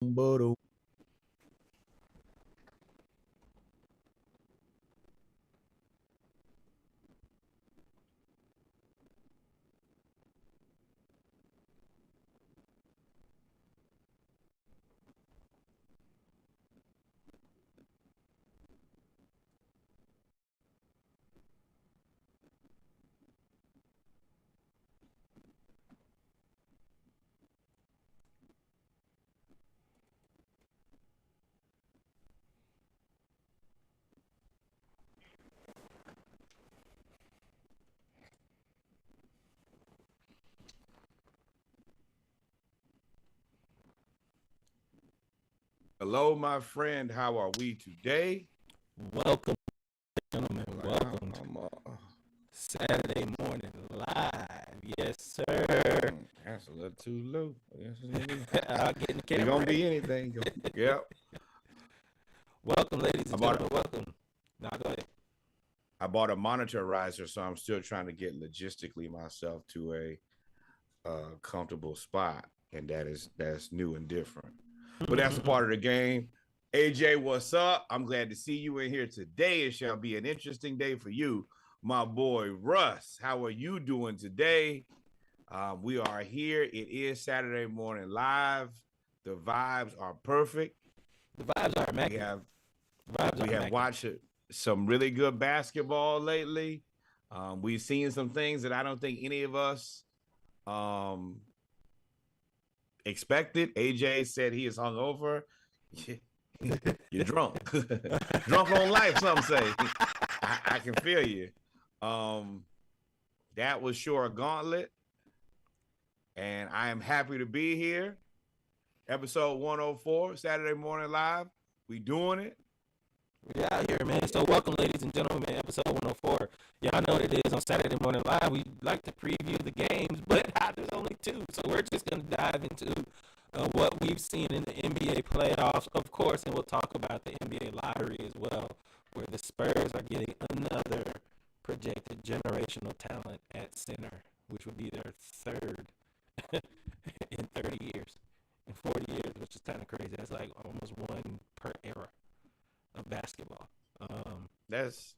But hello, my friend. How are we today? Welcome, gentlemen. Like Welcome to Saturday morning live. Yes, sir. that's a little too low. I'll get in the We're camera gonna ready. be anything. Yep. Welcome, ladies I and bought gentlemen. Welcome. Now go ahead. I bought a monitorizer, so I'm still trying to get logistically myself to a comfortable spot, and that's new and different. But that's a part of the game. AJ, what's up? I'm glad to see you in here today. It shall be an interesting day for you, my boy Russ. How are you doing today? We are here. It is Saturday morning live. The vibes are perfect. The vibes are We immaculate. have The vibes we are have immaculate. watched some really good basketball lately. We've seen some things that I don't think any of us um, expected. AJ said he is hungover. You're drunk, drunk on life. Some say. I can feel you. Um, that was sure a gauntlet, and I am happy to be here. Episode 104, Saturday Morning Live. We doing it. We out here, man. So welcome, ladies and gentlemen, episode 104. Y'all know what it is on Saturday Morning Live. We like to preview the games, but there's only two. So we're just going to dive into what we've seen in the NBA playoffs, of course, and we'll talk about the NBA lottery as well, where the Spurs are getting another projected generational talent at center, which would be their third in 30 years, in 40 years, which is kind of crazy. That's like almost one per era of basketball. That's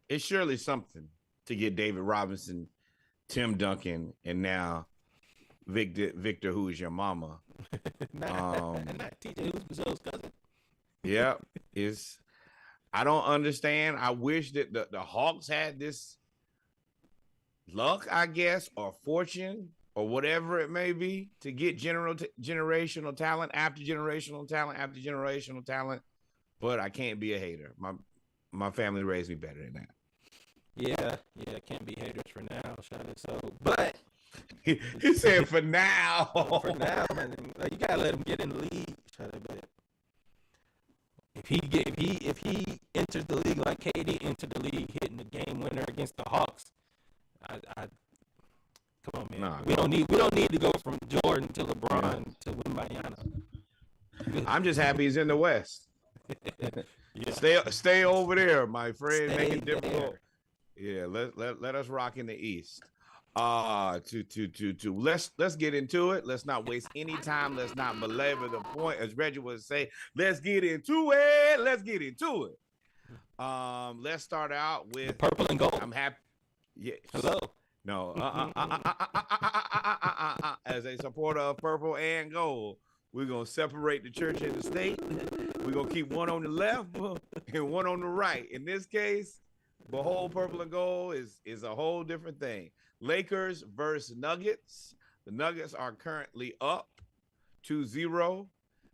it's surely something to get David Robinson, Tim Duncan, and now Victor, who is your mama. Not TJ Uzman's cousin. Yeah, is I don't understand. I wish that the Hawks had this luck, I guess, or fortune, or whatever it may be, to get generational talent after generational talent after generational talent. But I can't be a hater. My family raised me better than that. Yeah, can't be haters for now, Shada. So, but He said for for now. now, man, like, you gotta let him get in the league, Shada. But if he enters the league like KD entered the league, hitting the game winner against the Hawks, I come on, man. Nah, We don't need to go from Jordan to yeah. LeBron to Wimbayana. I'm just happy he's in the West. Yeah, Stay over there, my friend. Make stay it difficult. there. Yeah, let us rock in the East. To let's get into it. Let's not waste any time. Let's not belabor the point. As Reggie would say, let's get into it. Let's get into it. Let's start out The with purple and gold. I'm happy. Yes. Hello. No. As a supporter of purple and gold, we're gonna separate the church and the state. We're gonna keep one on the left and one on the right. In this case, behold, purple and gold is a whole different thing. Lakers versus Nuggets. The Nuggets are currently up 2-0.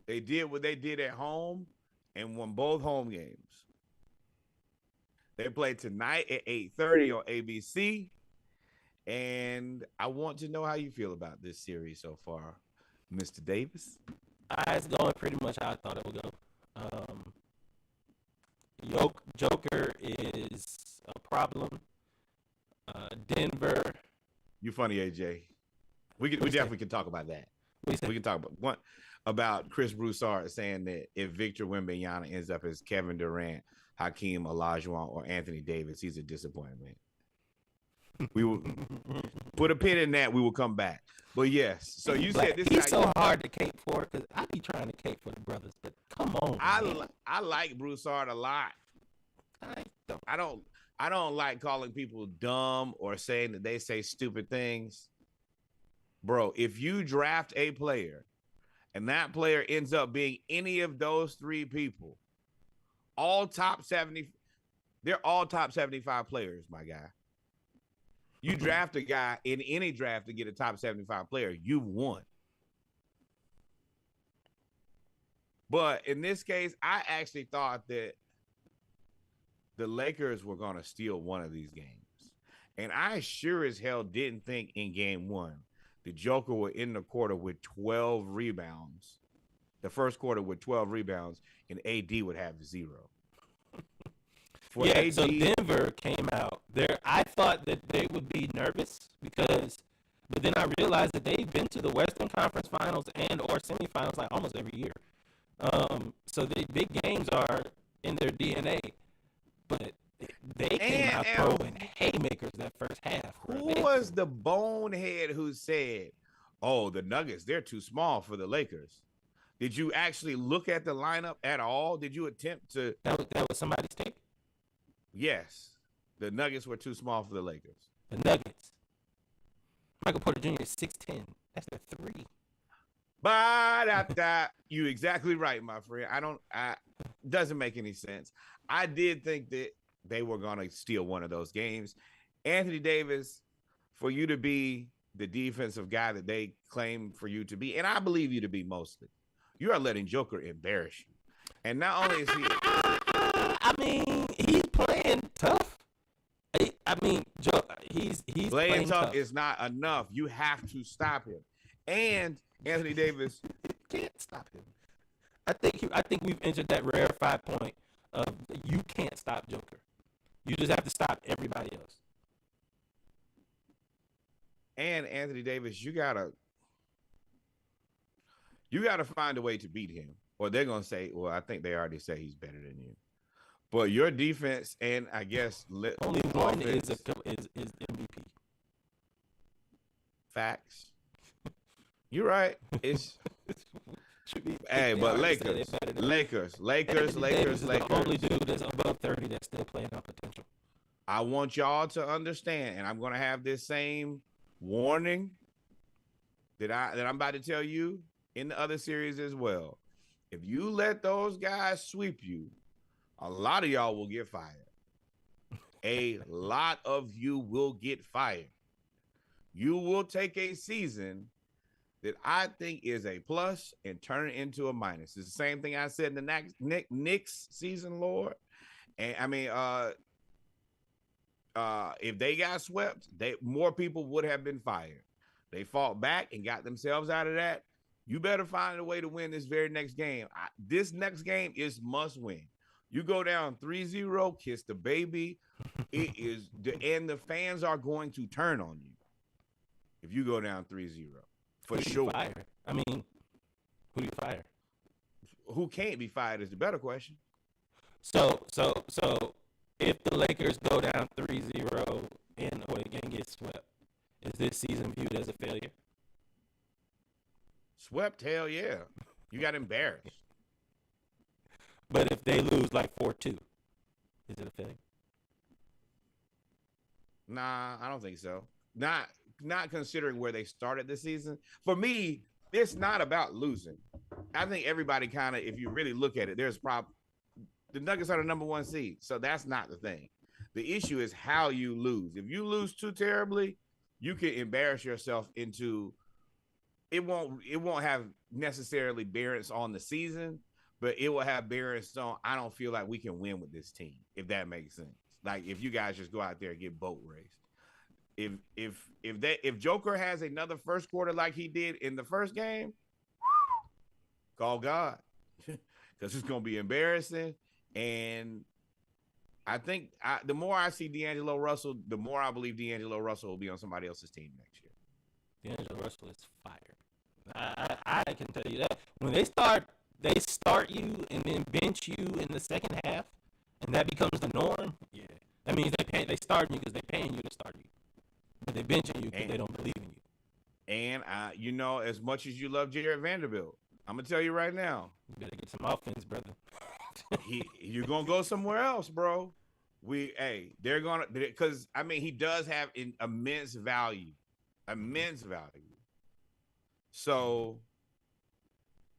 They did what they did at home and won both home games. They play tonight at 8:30 on ABC. And I want to know how you feel about this series so far, Mr. Davis. It's going pretty much how I thought it would go. Um, Joker is a problem. Denver. You funny, AJ. We definitely can talk about that. What do you say? We can talk about Chris Broussard saying that if Victor Wembanyama ends up as Kevin Durant, Hakeem Olajuwon, or Anthony Davis, he's a disappointment. We will put a pin in that. We will come back. But yes, so you said this. He's so hard to cape for because I be trying to cape for the brothers, but come on. I like Broussard a lot. I don't like calling people dumb or saying that they say stupid things. Bro, if you draft a player and that player ends up being any of those three people, all top 70, they're all top 75 players, my guy. You draft a guy in any draft to get a top 75 player, you've won. But in this case, I actually thought that the Lakers were going to steal one of these games. And I sure as hell didn't think in game one the Joker would end the quarter with 12 rebounds, the first quarter with 12 rebounds, and AD would have 0. Yeah, so Denver came out there. I thought that they would be nervous but then I realized that they've been to the Western Conference Finals and or semifinals like almost every year. So the big games are in their DNA, but they came out throwing haymakers that first half. Who was the bonehead who said, "Oh, the Nuggets, they're too small for the Lakers"? Did you actually look at the lineup at all? Did you attempt to? That was somebody's take. Yes, the Nuggets were too small for the Lakers. The Nuggets. Michael Porter Jr. is 6'10". That's their 3. But you exactly right, my friend. Doesn't make any sense. I did think that they were gonna steal one of those games. Anthony Davis, for you to be the defensive guy that they claim for you to be, and I believe you to be mostly, you are letting Joker embarrass you. And not only is he, I mean, he's playing tough. I mean, he's playing tough is not enough. You have to stop him. And Anthony Davis can't stop him. I think we've entered that rarefied point of you can't stop Joker. You just have to stop everybody else. And Anthony Davis, you gotta find a way to beat him, or they're gonna say, "Well, I think they already say he's better than you." But your defense, and I guess only one is MVP. Facts. You're right. It's hey, but Lakers. The only dude that's above 30 that's still playing on potential. I want y'all to understand, and I'm gonna have this same warning that I'm about to tell you in the other series as well. If you let those guys sweep you, a lot of y'all will get fired. A lot of you will get fired. You will take a season that I think is a plus and turn it into a minus. It's the same thing I said in the Knicks season, Lord. And I mean, if they got swept, more people would have been fired. They fought back and got themselves out of that. You better find a way to win this very next game. This next game is must win. You go down 3-0, kiss the baby. And the fans are going to turn on you if you go down 3-0. For sure. Fire? I mean, who do you fire? Who can't be fired is the better question. So if the Lakers go down 3-0 and or again get swept, is this season viewed as a failure? Swept? Hell yeah. You got embarrassed. But if they lose like 4-2, is it a failure? Nah, I don't think so. Not considering where they started the season. For me, it's not about losing. I think everybody kind of, if you really look at it, there's the Nuggets are the number 1 seed, so that's not the thing. The issue is how you lose. If you lose too terribly, you can embarrass yourself into it won't have necessarily bearance on the season, but it will have bearance on I don't feel like we can win with this team, if that makes sense. Like if you guys just go out there and get boat raced. If Joker has another first quarter like he did in the first game, call God. Because it's gonna be embarrassing. And I think the more I see D'Angelo Russell, the more I believe D'Angelo Russell will be on somebody else's team next year. D'Angelo Russell is fire. I can tell you that. When they start you and then bench you in the second half, and that becomes the norm. Yeah, that means they start you because they're paying you to start you. But they benching you because And they don't believe in you. and you know, as much as you love Jared Vanderbilt, I'm gonna tell you right now, You better get some offense, brother. you're gonna go somewhere else, bro. They're gonna, because I mean, he does have an immense value, immense value. So,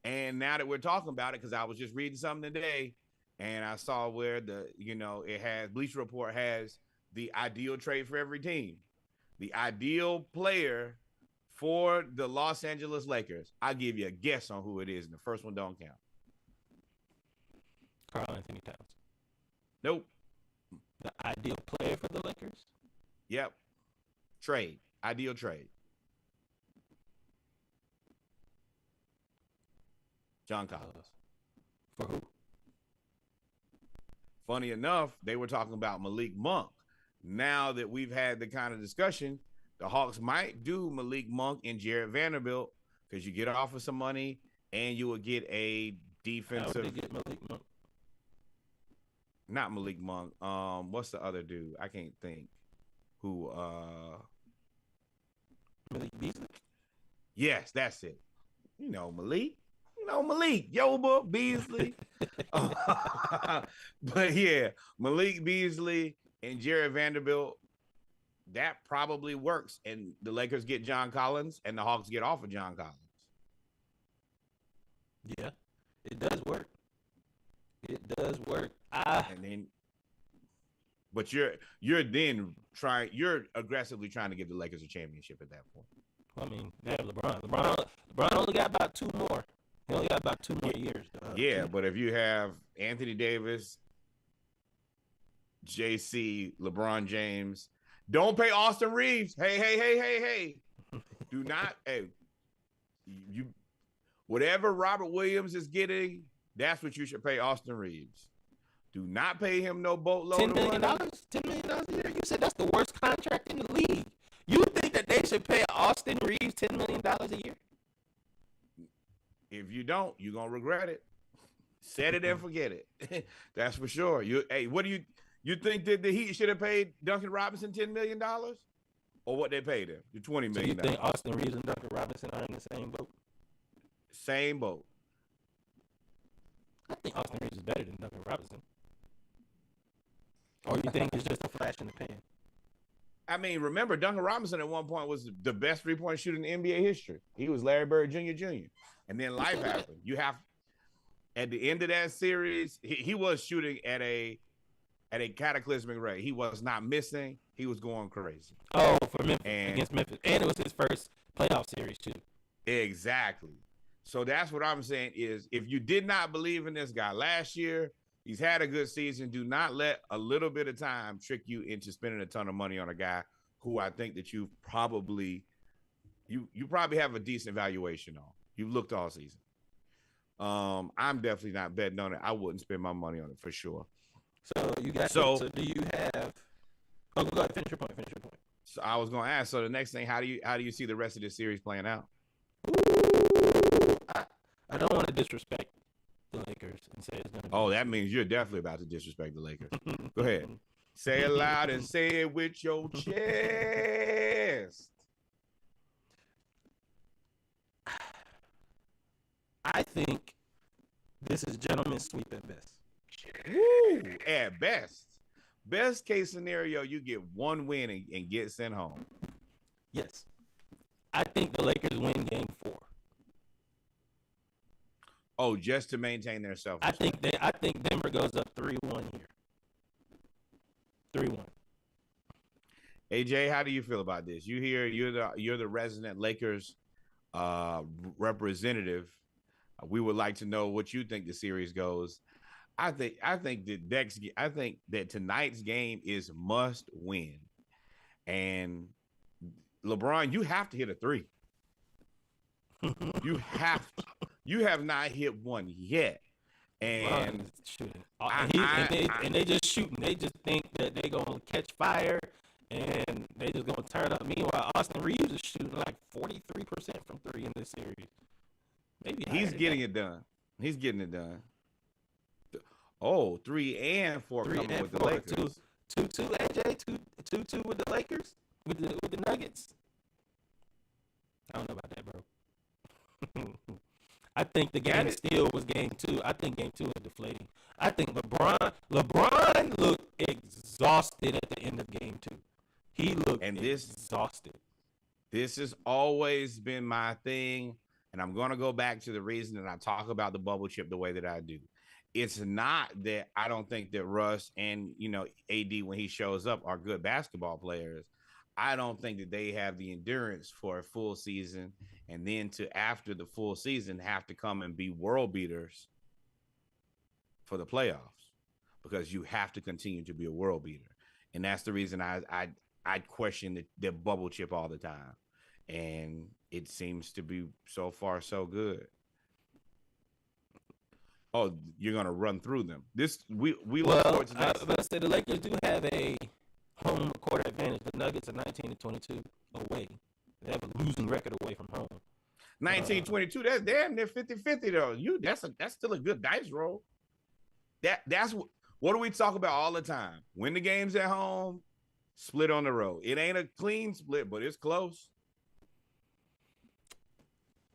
and now that we're talking about it, because I was just reading something today, and I saw where it has Bleacher Report has the ideal trade for every team, the ideal player for the Los Angeles Lakers. I'll give you a guess on who it is, and the first one don't count. Karl Anthony Towns. Nope. The ideal player for the Lakers? Yep. Trade. Ideal trade. John Collins. For who? Funny enough, they were talking about Malik Monk. Now that we've had the kind of discussion, the Hawks might do Malik Monk and Jared Vanderbilt because you get off of some money and you will get a defensive. How would they get Malik Monk? Not Malik Monk. What's the other dude? I can't think. Who? Malik Beasley? Yes, that's it. You know Malik. Malik, Yoba, Beasley. But yeah, Malik Beasley and Jared Vanderbilt, that probably works. And the Lakers get John Collins and the Hawks get off of John Collins. Yeah, it does work. It does work. And then, but you're aggressively trying to give the Lakers a championship at that point. I mean, they have LeBron. LeBron only got about 2 more. He only got about 2 more years. Yeah, but if you have Anthony Davis, JC, LeBron James, don't pay Austin Reeves. Hey. Do not, you whatever Robert Williams is getting, that's what you should pay Austin Reeves. Do not pay him no boatload. $10 million? $10 million a year? You said that's the worst contract in the league. You think that they should pay Austin Reeves $10 million a year? If you don't, you're gonna regret it. Set it and forget it. That's for sure. What do you think that the Heat should have paid Duncan Robinson $10 million? Or what they paid him? The $20 million. So you think Austin Reeves and Duncan Robinson are in the same boat? Same boat. I think Austin Reeves is better than Duncan Robinson. Or you think it's just a flash in the pan? I mean, remember, Duncan Robinson at one point was the best three-point shooter in NBA history. He was Larry Bird Jr. And then life happened. At the end of that series, he was shooting at a cataclysmic rate. He was not missing. He was going crazy. Oh, for Memphis, against Memphis. And it was his first playoff series, too. Exactly. So that's what I'm saying is, if you did not believe in this guy last year, he's had a good season. Do not let a little bit of time trick you into spending a ton of money on a guy who I think that you probably have a decent valuation on. You've looked all season. I'm definitely not betting on it. I wouldn't spend my money on it for sure. So so do you have? Oh, go ahead. Finish your point. So I was going to ask. So the next thing, how do you see the rest of this series playing out? Ooh, I don't want to disrespect the Lakers and say it's gonna. Oh, that means you're definitely about to disrespect the Lakers. Go ahead. Say it loud and say it with your chest. I think this is gentleman's sweep at best. Woo, at best. Best case scenario, you get one win and get sent home. Yes. I think the Lakers win game 4. Oh, just to maintain their self. I think Denver goes up 3-1 here. 3-1. AJ, how do you feel about this? You're the resident Lakers representative. We would like to know what you think the series goes. I think that tonight's game is must win. And LeBron, you have to hit a 3. You have to. You have not hit one yet. And shooting. And they just shooting. They just think that they're gonna catch fire and they just gonna turn up. Meanwhile, Austin Reeves is shooting like 43% from 3 in this series. Maybe he's getting it done. He's getting it done. Oh, 3 and 4 coming with the Lakers. 2-2, AJ. 2-2 with the Lakers. with the Nuggets. I don't know about that, bro. I think the game still was game 2. I think game 2 is deflating. I think LeBron looked exhausted at the end of game 2. He looked exhausted. This has always been my thing, and I'm going to go back to the reason that I talk about the bubble chip the way that I do. It's not that I don't think that Russ and, AD, when he shows up, are good basketball players. I don't think that they have the endurance for a full season, and then to, after the full season, have to come and be world beaters for the playoffs, because you have to continue to be a world beater. And that's the reason I question the bubble chip all the time. And it seems to be so far so good. Oh, you're gonna run through them. We look forward to that. Let's say the Lakers do have a home court advantage. The Nuggets are 19-22 away. They have a losing record away from home. 19-22. That's damn near 50-50 though. That's still a good dice roll. That's what do we talk about all the time? Win the games at home, split on the road. It ain't a clean split, but it's close.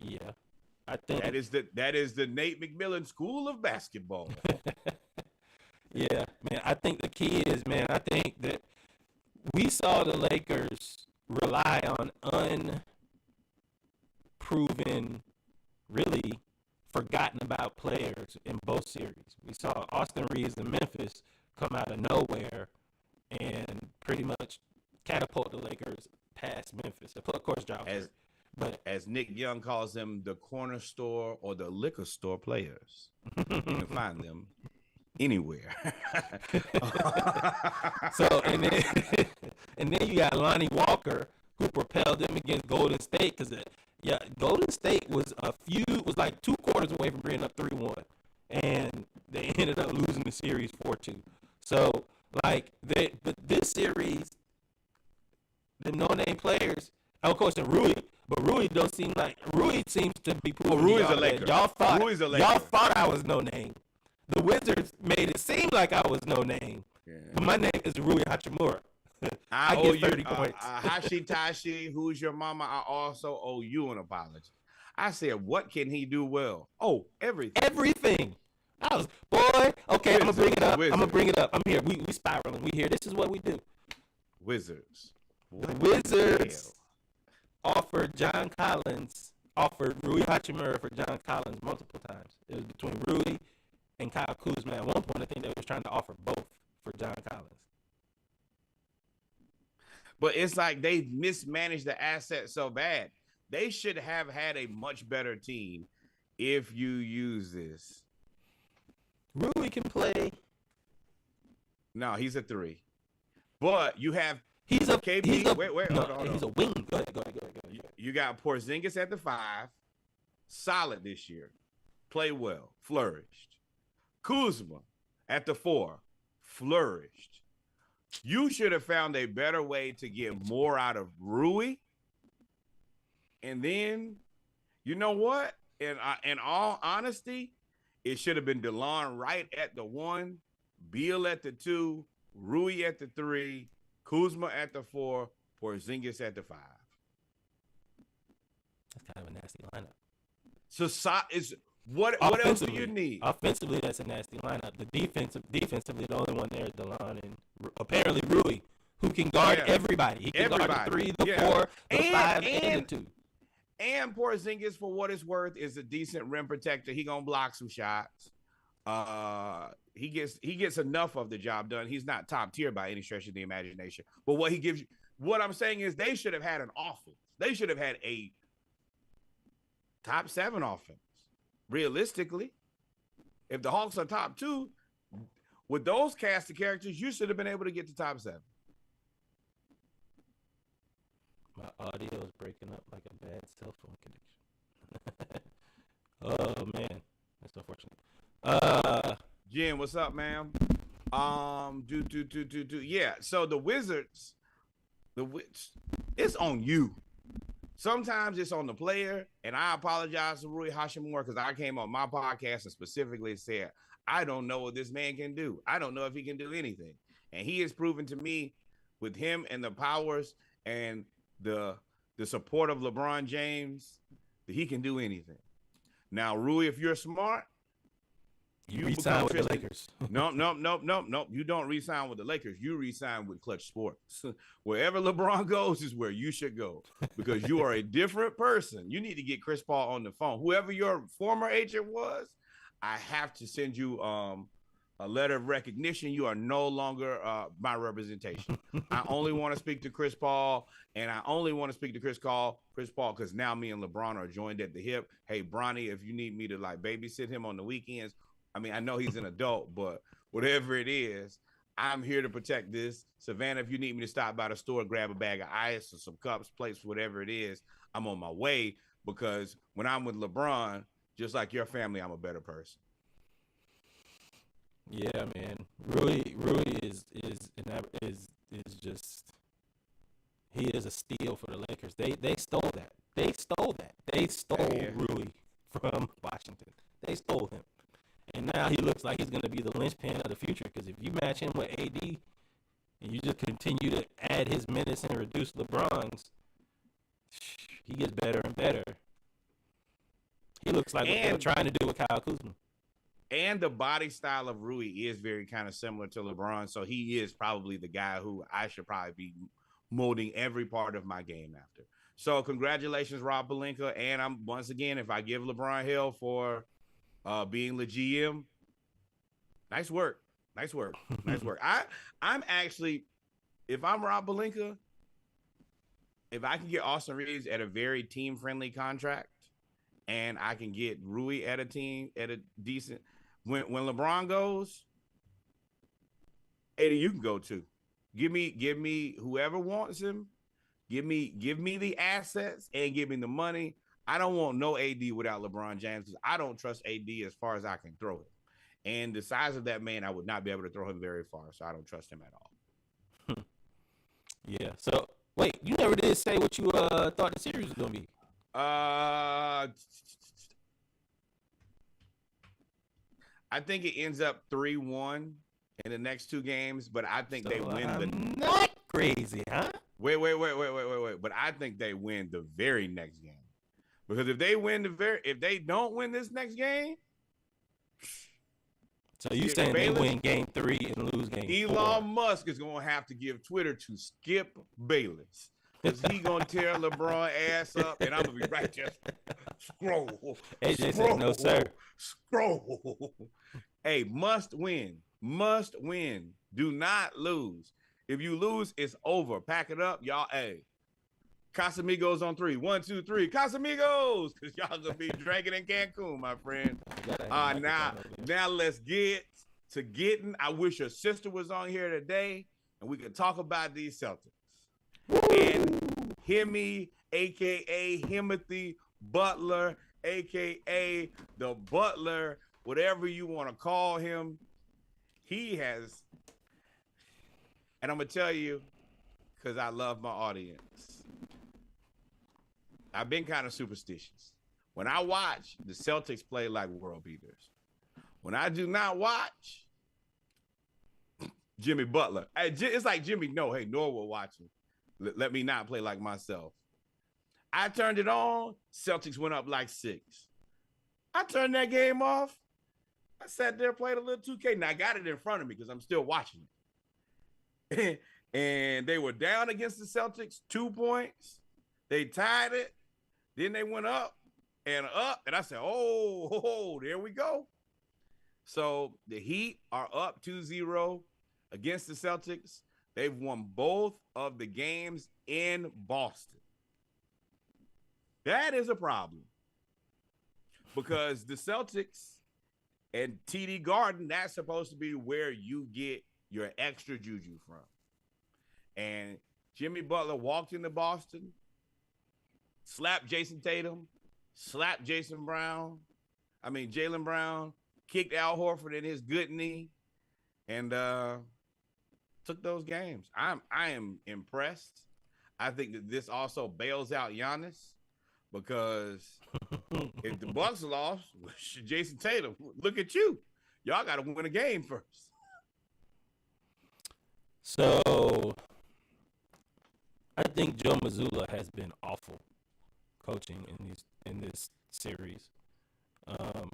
Yeah, I think that is the Nate McMillan School of Basketball. Yeah, man. I think the key is, man, I think that we saw the Lakers rely on unproven, really forgotten about players in both series. We saw Austin Reeves in Memphis come out of nowhere and pretty much catapult the Lakers past Memphis. Of course, Ja. But as Nick Young calls them, the corner store or the liquor store players. You can find them anywhere. So and then you got Lonnie Walker, who propelled them against Golden State, because Golden State was like 2 quarters away from bringing up 3-1, and they ended up losing the series 4-2. So but this series, the no-name players, of course, the Rui. But Rui seems to be proving Rui's a Laker. Y'all thought I was no name. The Wizards made it seem like I was no name. Yeah. But my name is Rui Hachimura. I get 30 points. Hashitashi, who's your mama? I also owe you an apology. I said, what can he do well? Oh, everything. Everything. Okay, I'm gonna bring it up. I'm here. We spiraling. We here. This is what we do. Wizards. The Wizards offered Rui Hachimura for John Collins multiple times. It was between Rui and Kyle Kuzma. At one point, I think they was trying to offer both for John Collins. But it's like they mismanaged the asset so bad. They should have had a much better team if you use this. Rui can play. No, he's a 3. But you have He's a KP. Hold on. He's a wing. Go ahead. You got Porzingis at the 5. Solid this year. Play well. Flourished. Kuzma at the 4. Flourished. You should have found a better way to get more out of Rui. And then, you know what? In all honesty, it should have been DeLon Wright at the 1, Beal at the 2, Rui at the 3, Kuzma at the 4, Porzingis at the 5. That's kind of a nasty lineup. So is what else do you need? Offensively, that's a nasty lineup. The defensively, the only one there is DeLon and apparently Rui, who can guard everybody. He can guard the 3, the 4, the 5, and the 2. And Porzingis, for what it's worth, is a decent rim protector. He gonna block some shots. He gets enough of the job done. He's not top tier by any stretch of the imagination. But what he gives you, what I'm saying is they should have had an offense. They should have had a top 7 offense. Realistically, if the Hawks are top 2, with those cast of characters, you should have been able to get to top 7. My audio is breaking up like a bad cell phone connection. Oh man, that's unfortunate. Jen, what's up, ma'am? Yeah. So the Wizards, it's on you. Sometimes it's on the player, and I apologize to Rui Hachimura because I came on my podcast and specifically said, I don't know what this man can do. I don't know if he can do anything. And he has proven to me with him and the powers and the support of LeBron James, that he can do anything. Now, Rui, if you're smart, you re-sign with the Lakers. Nope. You don't re-sign with the Lakers. You re-sign with Clutch Sports. Wherever LeBron goes is where you should go, because you are a different person. You need to get Chris Paul on the phone. Whoever your former agent was, I have to send you a letter of recognition. You are no longer my representation. I only want to speak to Chris Paul, and I only want to speak to Chris Paul, because now me and LeBron are joined at the hip. Hey, Bronny, if you need me to like babysit him on the weekends, I mean, I know he's an adult, but whatever it is, I'm here to protect this. Savannah, if you need me to stop by the store, grab a bag of ice or some cups, plates, whatever it is, I'm on my way, because when I'm with LeBron, just like your family, I'm a better person. Yeah, man. Rui is just, he is a steal for the Lakers. They stole that. They stole Rui from Washington. They stole him. And now he looks like he's going to be the linchpin of the future, because if you match him with AD and you just continue to add his minutes and reduce LeBron's, he gets better and better. He looks like what they were trying to do with Kyle Kuzma. And the body style of Rui is very kind of similar to LeBron, so he is probably the guy who I should probably be molding every part of my game after. So congratulations, Rob Pelinka. And I'm once again, if I give LeBron hell for being the GM, nice work. I'm actually, if I'm Rob Pelinka, if I can get Austin Reeves at a very team-friendly contract, and I can get Rui at a decent, when LeBron goes, Eddie, you can go too. Give me whoever wants him. Give me the assets and give me the money. I don't want no AD without LeBron James, because I don't trust AD as far as I can throw him. And the size of that man, I would not be able to throw him very far, so I don't trust him at all. Yeah. So wait, you never did say what you thought the series was gonna be. I think it ends up 3-1 in the next two games, but I think they win not crazy, huh? Wait. But I think they win the very next game. Because if they don't win this next game. So you saying they win game 3 and lose game 4? Elon Musk is gonna have to give Twitter to Skip Bayless. Because he gonna tear LeBron ass up, and I'm gonna be right there. Scroll. AJ said no, sir. Scroll. Hey, must win. Do not lose. If you lose, it's over. Pack it up, y'all. Hey, Casamigos on 3. 1, 2, 3. Casamigos, because y'all gonna be drinking in Cancun, my friend. Now let's get to getting. I wish your sister was on here today, and we could talk about these Celtics. And Hemi, aka Himothy Butler, aka the Butler, whatever you want to call him, he has, and I'm gonna tell you, because I love my audience, I've been kind of superstitious. When I watch, the Celtics play like world beaters. When I do not watch, Jimmy Butler, it's like Jimmy, hey, Norwood watching. Let me not play like myself. I turned it on. Celtics went up like 6. I turned that game off. I sat there, played a little 2K. Now I got it in front of me because I'm still watching it. And they were down against the Celtics, 2 points. They tied it. Then they went up. And I said, oh, there we go. So the Heat are up 2-0 against the Celtics. They've won both of the games in Boston. That is a problem, because the Celtics and TD Garden, that's supposed to be where you get your extra juju from. And Jimmy Butler walked into Boston, slapped Jason Tatum, slapped Jaylen Brown, kicked Al Horford in his good knee, and took those games. I am impressed. I think that this also bails out Giannis, because if the Bucks lost, Jason Tatum, look at you. Y'all got to win a game first. So I think Joe Mazzulla has been awful coaching in this series. I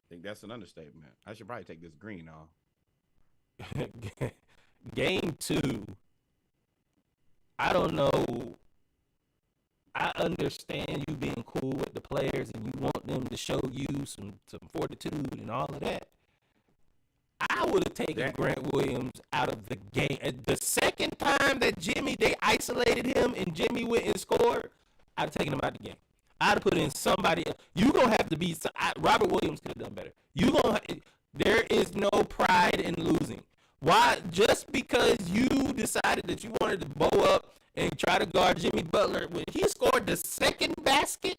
think that's an understatement. I should probably take this green off. Game 2, I don't know. I understand you being cool with the players and you want them to show you some fortitude and all of that. I would have taken Grant Williams out of the game. And the second time that they isolated him and Jimmy went and scored, I'd have taken him out of the game. I'd have put in somebody else. You gonna have to be Robert Williams could have done better. There is no pride in losing. Why? Just because you decided that you wanted to bow up and try to guard Jimmy Butler when he scored the second basket,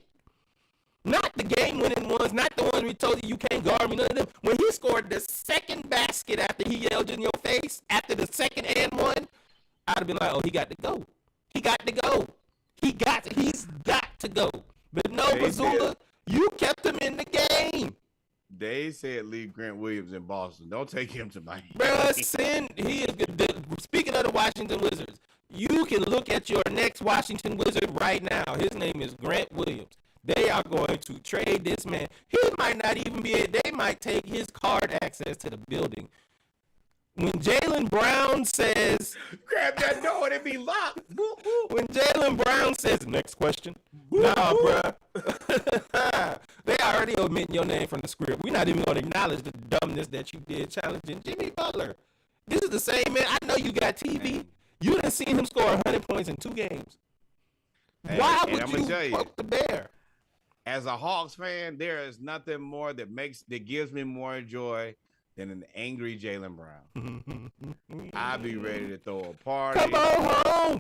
not the game-winning ones, not the ones we told you can't guard me, none of them. When he scored the second basket after he yelled in your face, after the second and one, I'd have been like, oh, he got to go. He got to go. He's got to go. But no, Mazzulla, you kept him in the game. They said leave Grant Williams in Boston. Don't take him to Miami. Bruh, he is good. Speaking of the Washington Wizards, you can look at your next Washington Wizard right now. His name is Grant Williams. They are going to trade this man. He might not even they might take his card access to the building. When Jaylen Brown says, grab that door and it be locked. When Jaylen Brown says, next question. Nah, bruh. They already omitting your name from the script. We're not even going to acknowledge the dumbness that you did challenging Jimmy Butler. This is the same man. I know you got TV. You didn't see him score 100 points in 2 games. Why would you poke the bear? As a Hawks fan, there is nothing more that gives me more joy than an angry Jaylen Brown. I'd be ready to throw a party. Come on home.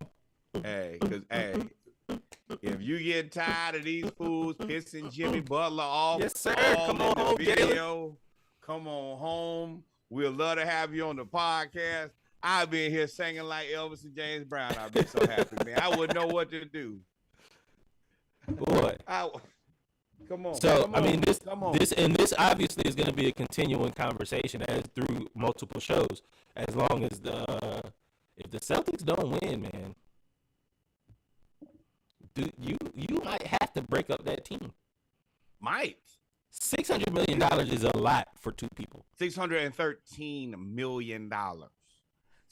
If you get tired of these fools pissing Jimmy Butler off, yes, sir. Come on home, video, come on home. We'd love to have you on the podcast. I've been here singing like Elvis and James Brown. I'd be so happy, man. I wouldn't know what to do. Boy. Come on. So, come on, this obviously is going to be a continuing conversation as through multiple shows. As long as if the Celtics don't win, man, you might have to break up that team. Might. $600 million is a lot for 2 people. $613 million.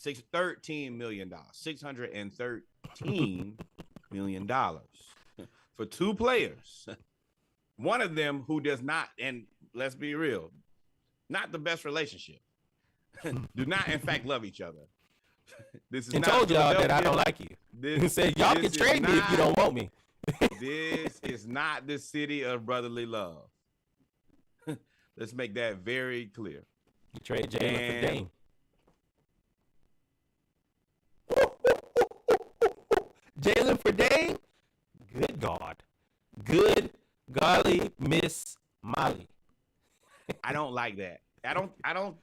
$613 million. $613 million for 2 players. One of them who does not, and let's be real, not the best relationship. Do not, in fact, love each other. This is and not told y'all that I don't like you. He said y'all can trade me if you don't want me. This is not the city of brotherly love. Let's make that very clear. You trade Jaylen for Dame. Jaylen for Dame? Good God. Good golly, Miss Molly. I don't like that. I don't like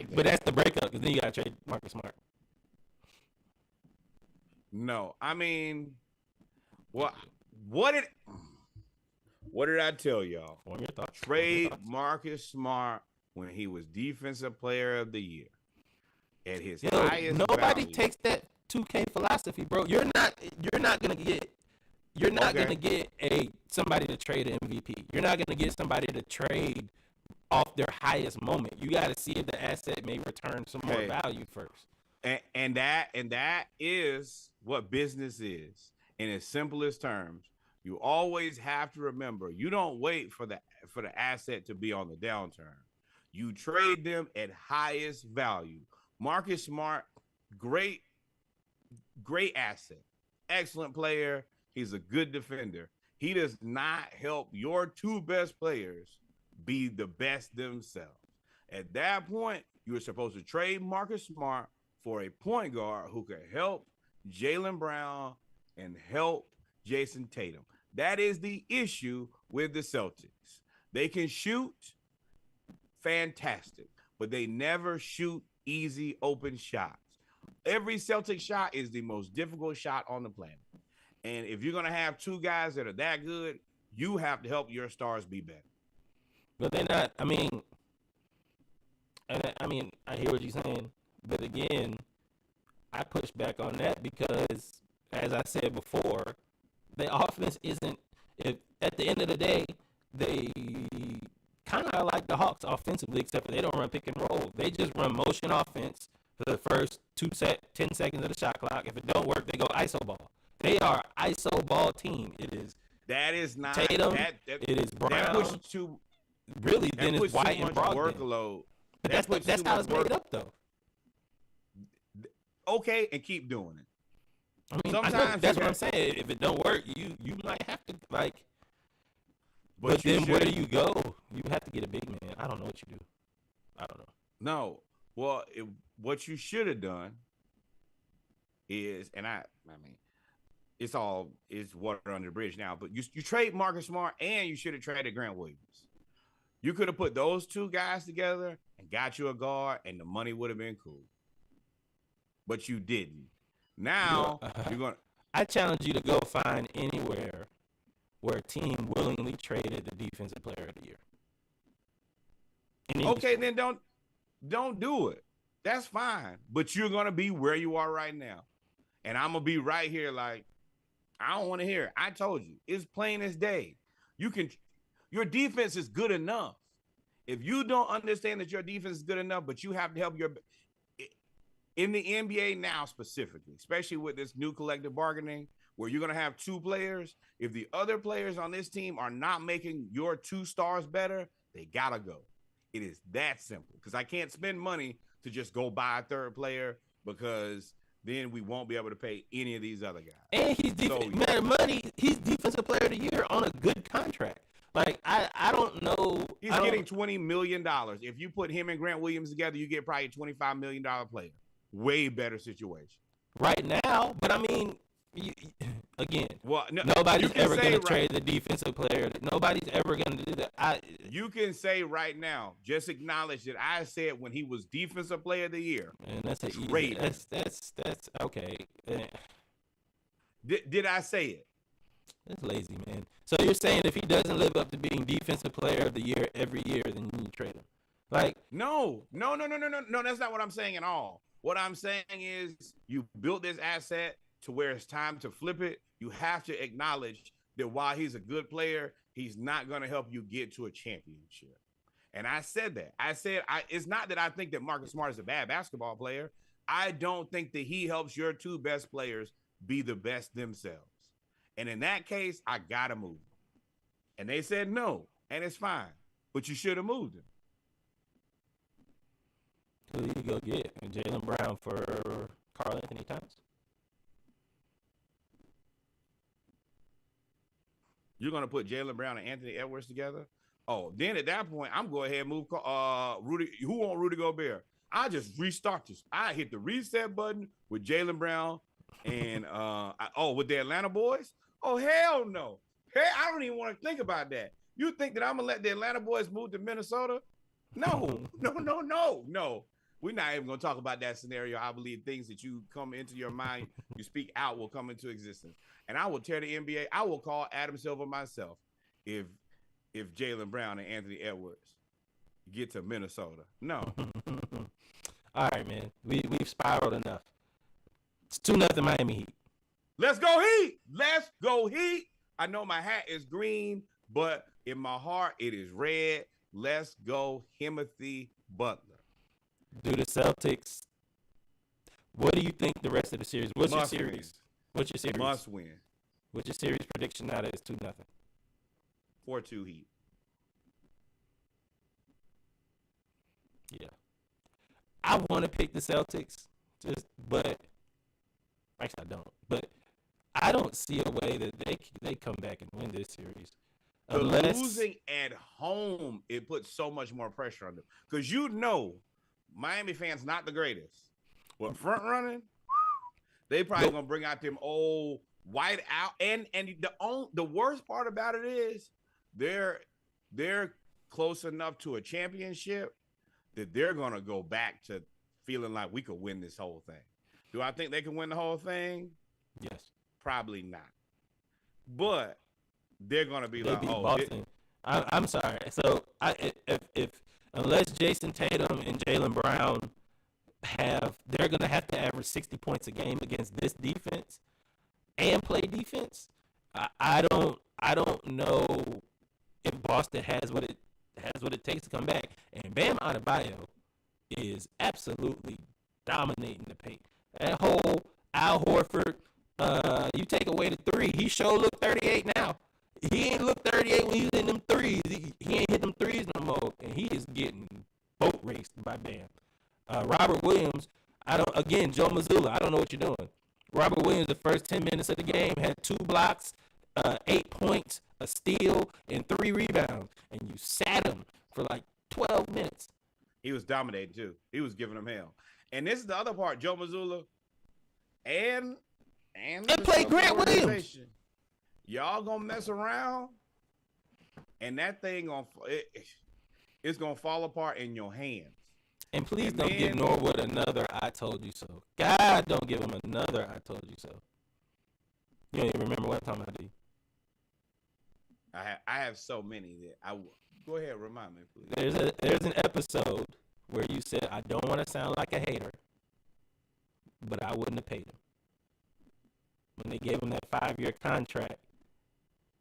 that. But that's the breakup, because then you got to trade Marcus Smart. No, I mean, what did I tell y'all? Trade Marcus Smart when he was Defensive Player of the Year at his highest nobody value. takes that 2K philosophy, bro. You're not gonna get somebody to trade an MVP. You're not gonna get somebody to trade off their highest moment. You got to see if the asset may return some more value first. And that is what business is in its simplest terms. You always have to remember, you don't wait for the asset to be on the downturn. You trade them at highest value. Marcus Smart, great asset, excellent player. He's a good defender. He does not help your 2 best players be the best themselves. At that point, you are supposed to trade Marcus Smart for a point guard who can help Jaylen Brown and help Jason Tatum. That is the issue with the Celtics. They can shoot fantastic, but they never shoot easy open shots. Every Celtic shot is the most difficult shot on the planet. And if you're going to have 2 guys that are that good, you have to help your stars be better. But they're not, I hear what you're saying. But again, I push back on that because, as I said before, the offense isn't. If at the end of the day, they kind of like the Hawks offensively, except for they don't run pick and roll. They just run motion offense for the first 10 seconds of the shot clock. If it don't work, they go ISO ball. They are ISO ball team. It is That is not Tatum. that It is Brown. that puts too really, that then it's puts White too and much Brogdon. workload. But That puts that's too how much it's made up, though. Okay, and keep doing it. I mean, Sometimes that's you what I'm have- saying. If it don't work, you might have to like. But But you then where do shouldn't. you go? You have to get a big man. I don't know what you do. I don't know. No. Well, what you should have done is, and I mean, it's water under the bridge now. But you trade Marcus Smart, and you should have traded Grant Williams. You could have put those two guys together and got you a guard, and the money would have been cool. But you didn't. Now you're gonna. I challenge you to go find anywhere where a team willingly traded the defensive player of the year. Okay, then don't do it. That's fine. But you're gonna be where you are right now, and I'm gonna be right here. Like, I don't want to hear it. I told you, it's plain as day. Your defense is good enough. If you don't understand that your defense is good enough, but you have to help in the NBA now specifically, especially with this new collective bargaining, where you're gonna have two players. If the other players on this team are not making your two stars better, they gotta go. It is that simple. Because I can't spend money to just go buy a third player, because then we won't be able to pay any of these other guys. And he's he's defensive player of the year on a good contract. Like I don't know. He's getting $20 million. If you put him and Grant Williams together, you get probably a $25 million player. Way better situation. Right now, but I mean, again, well, nobody's ever going to trade the defensive player. Nobody's ever going to do that. You can say right now, just acknowledge that I said when he was defensive player of the year. And that's trade. That's okay. Did I say it? That's lazy, man. So you're saying if he doesn't live up to being defensive player of the year every year, then you need to trade him? Like, no. That's not what I'm saying at all. What I'm saying is you built this asset to where it's time to flip it. You have to acknowledge that while he's a good player, he's not going to help you get to a championship. And I said that. I said it's not that I think that Marcus Smart is a bad basketball player. I don't think that he helps your two best players be the best themselves. And in that case, I got to move him. And they said no, and it's fine. But you should have moved him. Who do you go get? Jaylen Brown for Karl Anthony Towns? You're going to put Jaylen Brown and Anthony Edwards together? Oh, then at that point, I'm going ahead and move Rudy. Who want Rudy Gobert? I just restart this. I hit the reset button with Jaylen Brown and with the Atlanta boys? Oh, hell no. Hey, I don't even want to think about that. You think that I'm going to let the Atlanta boys move to Minnesota? No. We're not even going to talk about that scenario. I believe things that you come into your mind, you speak out, will come into existence. And I will tear the NBA. I will call Adam Silver myself if Jaylen Brown and Anthony Edwards get to Minnesota. No. All right, man. We've spiraled enough. It's 2-0 Miami Heat. Let's go Heat. Let's go Heat. I know my hat is green, but in my heart it is red. Let's go Timothy Butler. Do the Celtics. What do you think the rest of the series? What's your series? Win. What's your series? Must win. What's your series prediction now that it's 2-0? 4-2 Heat. Yeah. I want to pick the Celtics, but actually I don't. But I don't see a way that they come back and win this series. Losing at home, it puts so much more pressure on them. Because Miami fans not the greatest. But front running, they probably gonna bring out them old white out. And the worst part about it is they're close enough to a championship that they're gonna go back to feeling like we could win this whole thing. Do I think they can win the whole thing? Yes. Probably not. But they're gonna be like, beat oh, Boston. I'm sorry. So if unless Jason Tatum and Jaylen Brown they're gonna have to average 60 points a game against this defense and play defense. I don't know if Boston has what it takes to come back. And Bam Adebayo is absolutely dominating the paint. That whole Al Horford, you take away the three, he sure look 38 now. He ain't look 38 when he was in them threes. He ain't hit them threes no more, and he is getting boat raced by Bam. Robert Williams, Joe Mazzulla, I don't know what you're doing. Robert Williams, the first 10 minutes of the game, had 2 blocks, 8 points, a steal, and 3 rebounds, and you sat him for like 12 minutes. He was dominating too. He was giving them hell. And this is the other part, Joe Mazzulla and play Grant Williams. Y'all gonna mess around, and that thing it's gonna fall apart in your hands. And please don't give Norwood another "I told you so." God, don't give him another "I told you so." You don't even remember what I'm talking about, do you? I have so many that I go ahead, remind me, please. There's an episode where you said, "I don't want to sound like a hater, but I wouldn't have paid him." When they gave him that 5-year contract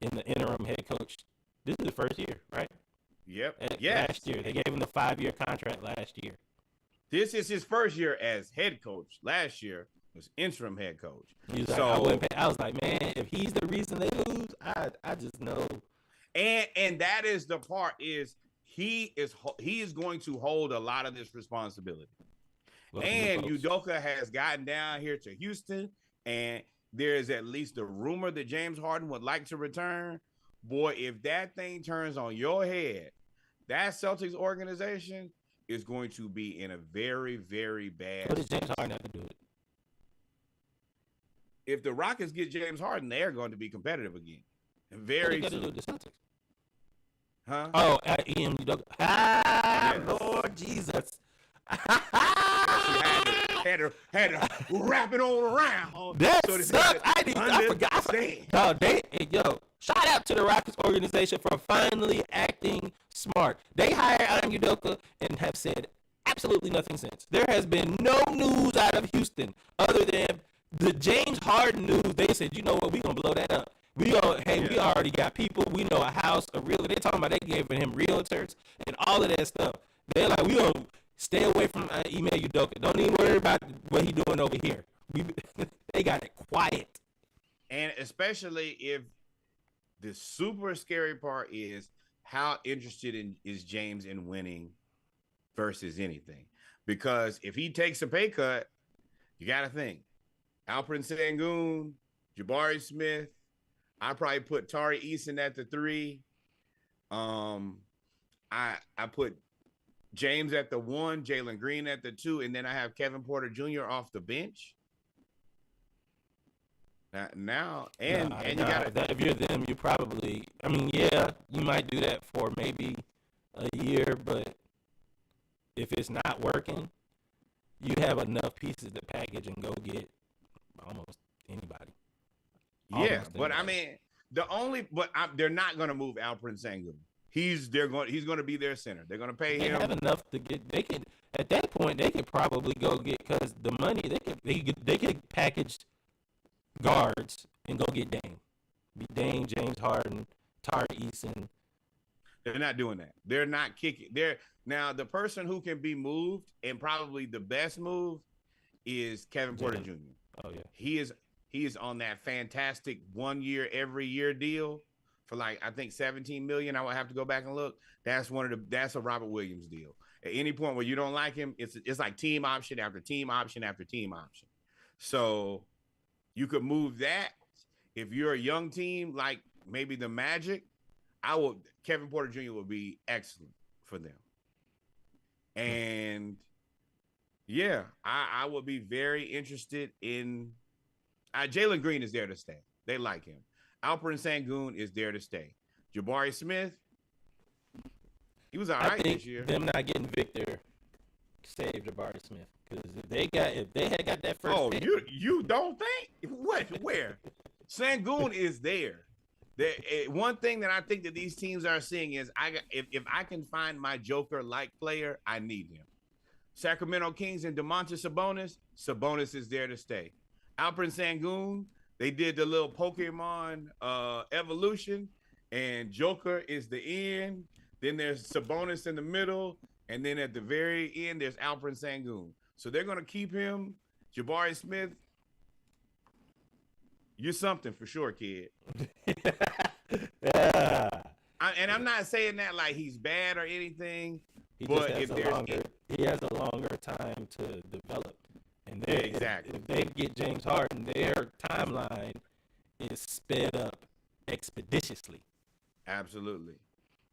in the interim head coach, this is the first year, right? Yep. Last year. They gave him the 5-year contract last year. This is his first year as head coach. Last year was interim head coach. He was like, I was like, man, if he's the reason they lose, I just know. And that is the part is he is going to hold a lot of this responsibility. And Udoka has gotten down here to Houston, and there is at least a rumor that James Harden would like to return. Boy, if that thing turns on your head, that Celtics organization is going to be in a very, very bad. What does James Harden have to do with it? If the Rockets get James Harden, they are going to be competitive again. Very soon. Do with the Celtics? Huh? Oh, Ian Udoka. Yes. Lord Jesus. had to wrap it all around. That sucks. I forgot. Shout out to the Rockets organization for finally acting smart. They hired Ian Udoka and have said absolutely nothing since. There has been no news out of Houston other than the James Harden news. They said, you know what, we gonna blow that up. We already got people. We know a house, a realtor. They're talking about they giving him realtors and all of that stuff. They're like, we gonna stay away from Ime Udoka. Don't even worry about what he doing over here. They got it quiet. And especially if the super scary part is how interested is James in winning versus anything. Because if he takes a pay cut, you got to think. Alperen Sengun, Jabari Smith. I probably put Tari Eason at the 3. I put James at the 1, Jalen Green at the 2, and then I have Kevin Porter Jr. off the bench. Now, you got to. If you're them, you probably. I mean, yeah, you might do that for maybe a year, but if it's not working, you have enough pieces to package and go get almost anybody. I mean, they're not going to move Alperen Sengun. He's going to be their center. They're going to pay him. They have enough to get. They can at that point. They could probably go get because the money they could package guards and go get Dame. Be Dame, James Harden, Tari Eason. They're not doing that. They're not kicking. Now the person who can be moved and probably the best move is Kevin Porter Jr. Oh yeah, he is on that fantastic 1 year every year deal for like I think $17 million. I would have to go back and look. That's a Robert Williams deal. At any point where you don't like him, it's like team option after team option after team option. So you could move that if you're a young team like maybe the Magic. Kevin Porter Jr. would be excellent for them. And yeah, I would be very interested in Jalen Green is there to stay. They like him. Alperen Sengun is there to stay. Jabari Smith, he was all right this year. Them not getting Victor saved Jabari Smith because if they had got that first. Oh, pick, you don't think where Sengun is there. One thing that I think that these teams are seeing is if I can find my Joker-like player, I need him. Sacramento Kings and Domantas Sabonis. Sabonis is there to stay. Alperen Sengun, they did the little Pokemon evolution, and Joker is the end. Then there's Sabonis in the middle, and then at the very end, there's Alperen Sengun. So they're going to keep him. Jabari Smith, you're something for sure, kid. Yeah. And I'm not saying that like he's bad or anything, He but just if has he has a longer time to develop. And they, exactly. if they get James Harden, their timeline is sped up expeditiously. Absolutely.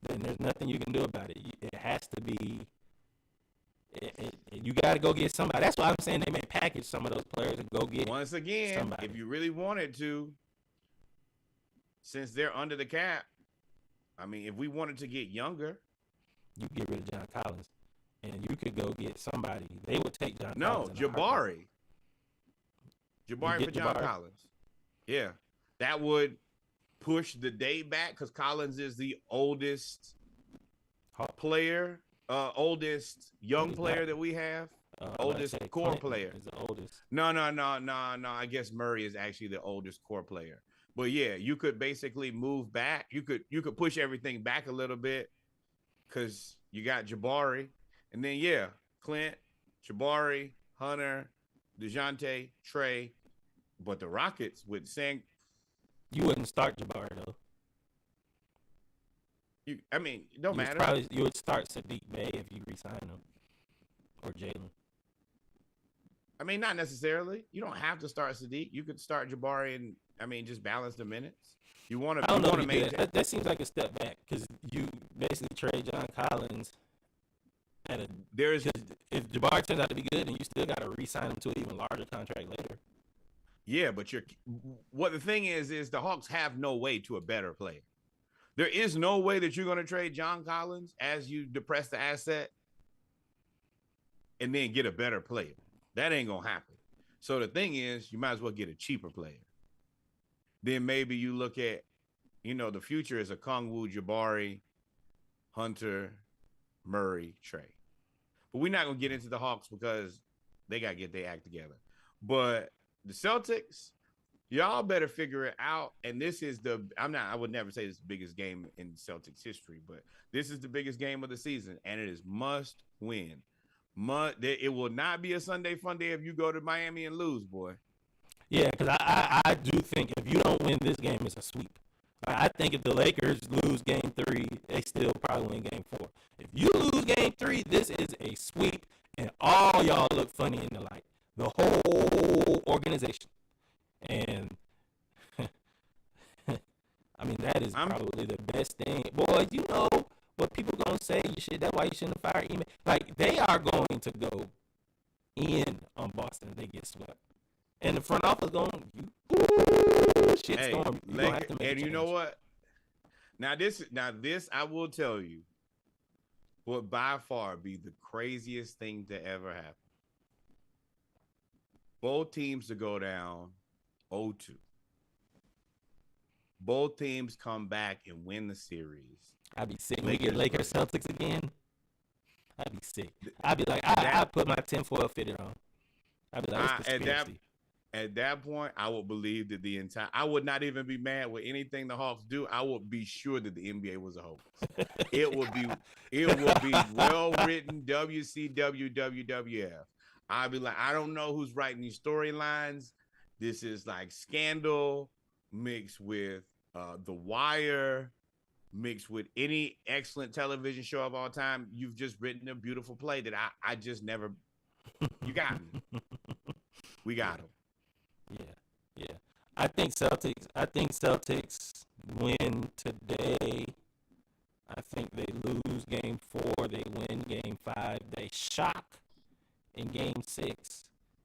Then there's nothing you can do about it. It has to be. You got to go get somebody. That's why I'm saying they may package some of those players and go get. Once again, somebody. If you really wanted to, since they're under the cap, I mean, if we wanted to get younger, you get rid of John Collins, and you could go get somebody. They would take John. No, Collins Jabari for John Collins. Yeah, that would push the date back because Collins is the oldest player, oldest young player that we have. Oldest core player. Is the oldest. No. I guess Murray is actually the oldest core player. But yeah, you could basically move back. You could push everything back a little bit because you got Jabari, and then yeah, Clint, Jabari, Hunter, DeJounte, Trey. But the Rockets would sing. You wouldn't start Jabari though. It don't matter. You would start Sadiq Bey if you resign him, or Jalen. I mean, not necessarily. You don't have to start Sadiq. You could start Jabari and just balance the minutes. You want to. I don't know. That seems like a step back because you basically trade John Collins. If Jabari turns out to be good, then you still got to re-sign him to an even larger contract later. Yeah, but what the thing is the Hawks have no way to a better player. There is no way that you're going to trade John Collins as you depress the asset and then get a better player. That ain't going to happen. So the thing is, you might as well get a cheaper player. Then maybe you look at, the future is a Kongwu, Jabari, Hunter, Murray, Trey. But we're not going to get into the Hawks because they got to get their act together. But the Celtics, y'all better figure it out. And this is I would never say this is the biggest game in Celtics history, but this is the biggest game of the season, and it is must win. It will not be a Sunday fun day if you go to Miami and lose, boy. Yeah, because I do think if you don't win this game, it's a sweep. I think if the Lakers lose game 3, they still probably win game 4. If you lose game 3, this is a sweep, and all y'all look funny in the light. The whole organization. And I mean, that is probably the best thing. Boy, you know what people going to say? That's why you shouldn't have fired Ime. Like, they are going to go in on Boston if they get swept. And the front office going, shit's going. And you know what? Now this I will tell you would by far be the craziest thing to ever happen. Both teams to go down 0-2. Both teams come back and win the series. I'd be sick. We get Lakers Celtics again. I'd be sick. I'd be like, I put my tinfoil fitted on. I'd be like, at that point, I would believe that I would not even be mad with anything the Hawks do. I would be sure that the NBA was a hoax. It would be well written WCW WWF. I'd be like, I don't know who's writing these storylines. This is like Scandal mixed with The Wire, mixed with any excellent television show of all time. You've just written a beautiful play that I just never. You got me. We got him. Yeah. I think Celtics win today. I think they lose game 4. They win game 5. They shock in game 6,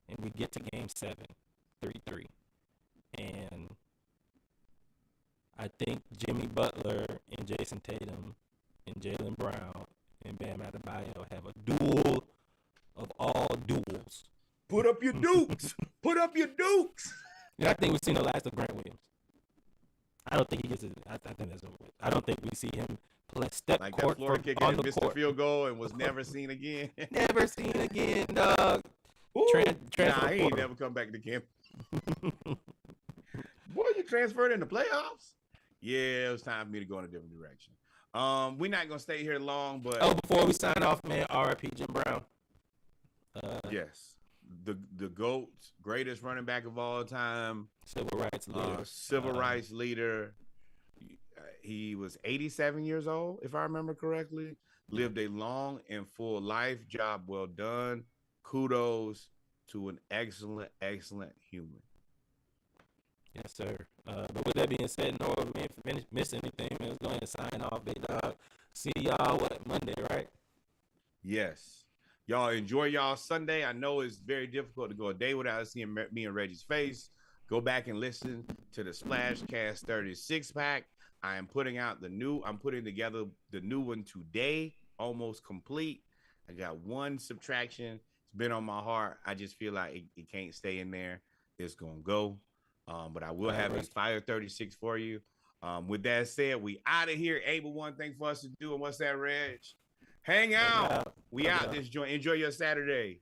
and we get to game 7, 3-3. And I think Jimmy Butler and Jason Tatum and Jaylen Brown and Bam Adebayo have a duel of all duels. Put up your dukes. Put up your dukes. Yeah, I think we've seen the last of Grant Williams. I don't think he gets it. I think that's over with. I don't think we see him Let's step Like court that Florida for, kicker on that the missed the court. field goal and was never seen again. Never seen again, dog. Ooh, Transfer nah, he ain't portal. never come back to camp. Boy, you transferred in the playoffs? Yeah, it was time for me to go in a different direction. We're not gonna stay here long, but Oh, before we sign off, man, R.I.P. Jim Brown. yes, the GOAT, greatest running back of all time, Civil rights leader. civil rights leader. He was 87 years old, if I remember correctly. Lived a long and full life. Job well done. Kudos to an excellent, excellent human. Yes, sir. But with that being said, no, we ain't miss anything, man. Let's go ahead and sign off, big dog. See y'all, Monday, right? Yes. Y'all enjoy y'all Sunday. I know it's very difficult to go a day without seeing me and Reggie's face. Go back and listen to the Splashcast 36 pack. I'm putting together the new one today, almost complete. I got one subtraction. It's been on my heart. I just feel like it can't stay in there. It's going to go. But I will have a Fire 36 for you. With that said, we out of here. Abel, one thing for us to do. And what's that, Reg? Hang out. We out this joint. Enjoy your Saturday.